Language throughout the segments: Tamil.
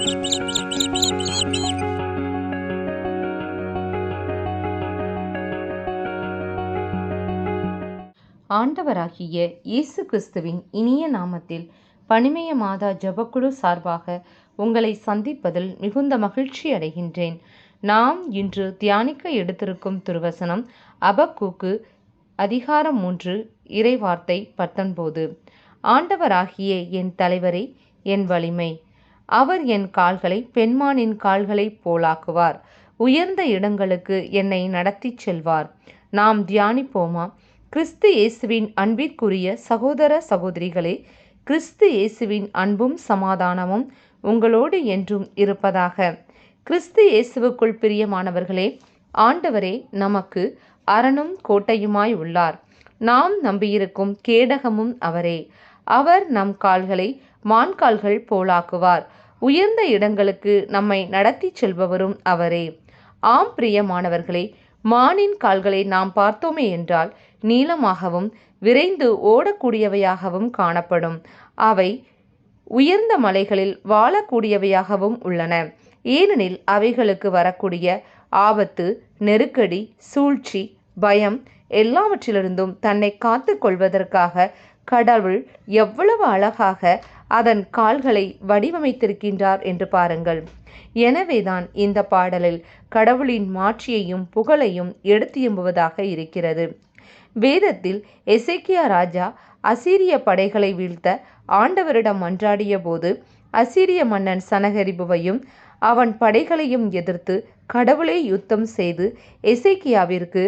ஆண்டவராகிய இயேசு கிறிஸ்துவின் இனிய நாமத்தில் பனிமய மாதா ஜெபக்குழு சார்பாக உங்களை சந்திப்பதில் மிகுந்த மகிழ்ச்சி அடைகின்றேன். நாம் இன்று தியானிக்க எடுத்திருக்கும் திருவசனம் அபக்கூக்கு அதிகாரம் 3 இறைவார்த்தை 19. ஆண்டவராகிய என் தலைவரே, என் வலிமை, அவர் என் கால்களை பெண்மானின் கால்களைப் போலாக்குவார், உயர்ந்த இடங்களுக்கு என்னை நடத்திச் செல்வார். நாம் தியானிப்போமா? கிறிஸ்து இயேசுவின் அன்பிற்குரிய சகோதர சகோதரிகளே, கிறிஸ்து இயேசுவின் அன்பும் சமாதானமும் உங்களோடு என்றும் இருப்பதாக. கிறிஸ்து இயேசுவுக்குள் பிரியமானவர்களே, ஆண்டவரே நமக்கு அரணும் கோட்டையுமாய் உள்ளார். நாம் நம்பியிருக்கும் கேடகமும் அவரே. அவர் நம் கால்களை மான்கால்கள் போலாக்குவார், உயர்ந்த இடங்களுக்கு நம்மை நடத்தி செல்பவரும் அவரே. ஆம் பிரியமானவர்களே, மானின் கால்களை நாம் பார்த்தோமே என்றால் நீளமாகவும் விரைந்து ஓடக்கூடியவையாகவும் காணப்படும். அவை உயர்ந்த மலைகளில் வாழக்கூடியவையாகவும் உள்ளன. ஏனெனில் அவைகளுக்கு வரக்கூடிய ஆபத்து, நெருக்கடி, சூழ்ச்சி, பயம் எல்லாவற்றிலிருந்தும் தன்னை காத்து கொள்வதற்காக கடவுள் எவ்வளவு அழகாக அதன் கால்களை வடிவமைத்திருக்கின்றார் என்று பாருங்கள். எனவேதான் இந்த பாடலில் கடவுளின் மாட்சியையும் புகழையும் எடுத்தியம்புவதாக இருக்கிறது. வேதத்தில் எசேக்கியா ராஜா அசீரிய படைகளை வீழ்த்த ஆண்டவரிடம் மன்றாடிய போது அசீரிய மன்னன் சனகரிபுவையும் அவன் படைகளையும் எதிர்த்து கடவுளே யுத்தம் செய்து எசேக்கியாவிற்கு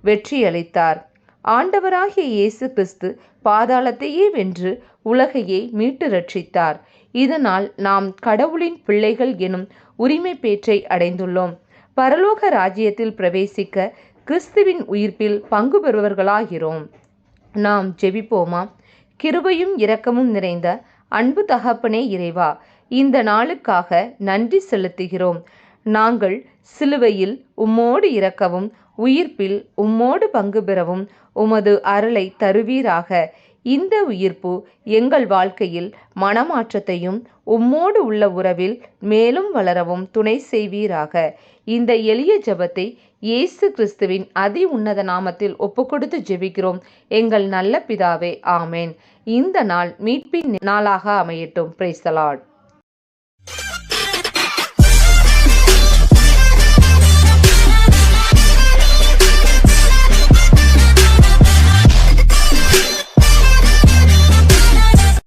வெற்றியளித்தார். ஆண்டவராகிய இயேசு கிறிஸ்து பாதாளத்தையே வென்று உலகையே மீட்டு ரட்சித்தார். இதனால் நாம் கடவுளின் பிள்ளைகள் எனும் உரிமை பேற்றை அடைந்துள்ளோம். பரலோக ராஜ்யத்தில் பிரவேசிக்க கிறிஸ்துவின் உயிர்ப்பில் பங்கு பெறுவர்களாகிறோம். நாம் ஜெபிப்போமா? கிருபையும் இரக்கமும் நிறைந்த அன்பு தகப்பனே இறைவா, இந்த நாளுக்காக நன்றி செலுத்துகிறோம். நாங்கள் சிலுவையில் உம்மோடு இறக்கவும் உயிர்ப்பில் உம்மோடு பங்கு பெறவும் உமது அருளை தருவீராக. இந்த உயிர்ப்பு எங்கள் வாழ்க்கையில் மனமாற்றத்தையும் உம்மோடு உள்ள உறவில் மேலும் வளரவும் துணை செய்வீராக. இந்த எளிய ஜெபத்தை இயேசு கிறிஸ்துவின் அதி உன்னத நாமத்தில் ஒப்புக்கொடுத்து ஜெபிக்கிறோம் எங்கள் நல்ல பிதாவே, ஆமேன். இந்த நாள் மீட்பின் நாளாக அமையட்டும். Praise the Lord.